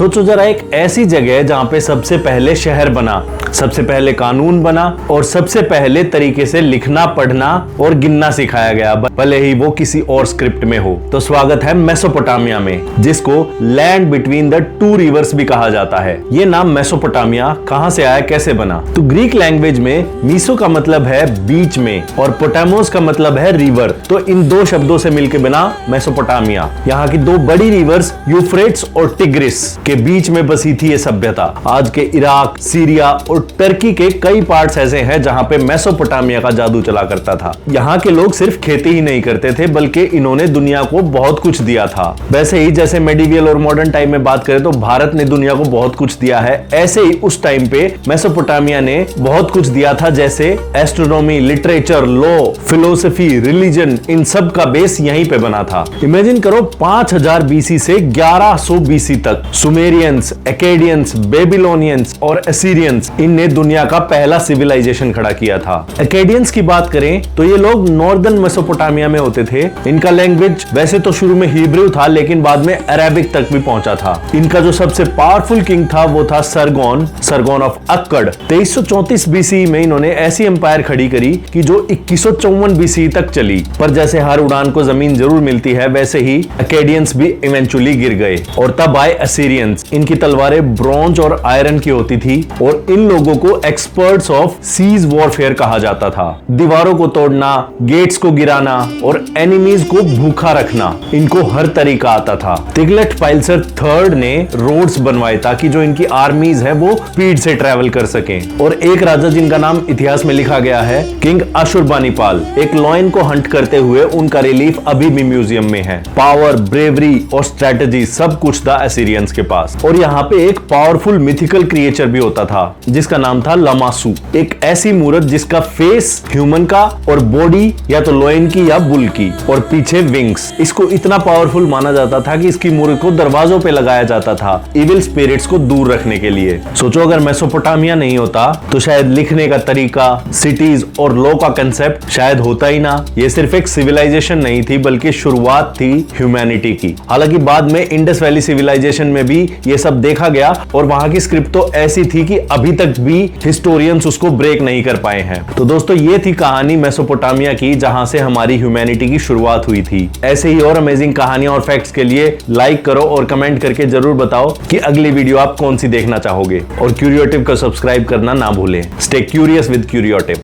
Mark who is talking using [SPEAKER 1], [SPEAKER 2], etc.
[SPEAKER 1] सोचो जरा, एक ऐसी जगह जहां पे सबसे पहले शहर बना, सबसे पहले कानून बना और सबसे पहले तरीके से लिखना, पढ़ना और गिनना सिखाया गया, भले ही वो किसी और स्क्रिप्ट में हो। तो स्वागत है मेसोपोटामिया में, जिसको land between the two reverse भी कहा जाता है। ये नाम मेसोपोटामिया कहां से आया, कैसे बना? तो ग्रीक लैंग्वेज में मीसो का मतलब है बीच में और पोटामोस का मतलब है रिवर। तो इन दो शब्दों से मिलकर बना मेसोपोटामिया। यहाँ की दो बड़ी रिवर्स यूफ्रेट्स और टिग्रिस के बीच में बसी थी ये सभ्यता। आज के इराक, सीरिया और टर्की के कई पार्ट्स ऐसे हैं जहां पे मेसोपोटामिया का जादू चला करता था। यहाँ के लोग सिर्फ खेती ही नहीं करते थे, बल्कि इन्होंने दुनिया को बहुत कुछ दिया था। वैसे ही जैसे मेडिवियल और मॉडर्न टाइम में बात करें तो भारत ने दुनिया को बहुत कुछ दिया है, ऐसे ही उस टाइम पे मेसोपोटामिया ने बहुत कुछ दिया था, जैसे astronomy, literature, law, philosophy, religion, इन सब का बेस यहीं पे बना था। इमेजिन करो 5000 बीसी से 1100 बीसी तक सुमेरियंस, एकेडियंस, बेबीलोनियंस और असीरियंस, इनने दुनिया का पहला सिविलाइजेशन खड़ा किया था। एकेडियंस की बात करें तो ये लोग नॉर्दर्न मेसोपोटामिया में होते थे। इनका लैंग्वेज वैसे तो शुरू में हिब्रू था, लेकिन बाद में अरेबिक तक भी पहुंचा था। इनका जो सबसे पावरफुल किंग था वो था सरगोन ऑफ अक्कड़। 2334 बीसी में इन्होंने ऐसी एम्पायर खड़ी करी कि जो 2154 बीसी तक चली। पर जैसे हर उड़ान को जमीन जरूर मिलती है, वैसे ही एकेडियंस भी इवेंचुअली गिर गए और तब आए असीरियंस। इनकी तलवारें ब्रॉन्ज और आयरन की होती थी और इन लोगों को एक्सपर्ट्स ऑफ सीज वॉरफेयर कहा जाता था। दीवारों को तोड़ना, गेट्स को गिराना और एनिमीज को भूखा रखना, इनको हर तरीका आता था। तिग्लट-पाइलेसर III ने रोड्स बनवाए ताकि जो इनकी आर्मीज है वो स्पीड से ट्रैवल कर सकें। और एक राजा जिनका नाम इतिहास में लिखा गया है, किंग अशुरबानीपाल, एक लॉयन को हंट करते हुए उनका रिलीफ अभी भी म्यूजियम में है। पावर, ब्रेवरी और स्ट्रेटजी सब कुछ था असीरियंस के पास। और यहाँ पे एक पावरफुल मिथिकल क्रिएचर भी होता था जिसका नाम था लामासू, एक ऐसी मूर्त जिसका फेस ह्यूमन का और बॉडी या तो लॉयन की या बुल की और पीछे विंग्स। इसको इतना पावरफुल माना जाता था कि इसकी मूर्त को दरवाजों पे लगाया जाता था इविल स्पिरिट्स को दूर रखने के लिए। सोचो अगर मेसोपोटामिया नहीं होता तो शायद लिखने का तरीका, सिटीज और लॉ का कंसेप्ट शायद होता ही ना। ये सिर्फ एक सिविलाइजेशन नहीं थी बल्कि शुरुआत थी ह्यूमैनिटी की। हालांकि बाद में इंडस वैली सिविलाइजेशन में भी ये सब देखा गया और वहां की स्क्रिप्ट तो ऐसी थी कि अभी तक भी हिस्टोरियंस उसको ब्रेक नहीं कर पाए हैं। तो दोस्तों ये थी कहानी मेसोपोटामिया की, जहां से हमारी ह्यूमैनिटी की शुरुआत हुई थी। ऐसे ही और अमेजिंग कहानियां और फैक्ट्स के लिए लाइक करो और कमेंट करके जरूर बताओ कि अगली वीडियो आप कौन सी देखना चाहोगे। और क्यूरियोटिव को सब्सक्राइब करना ना भूलें। Stay curious with क्यूरियोटिव।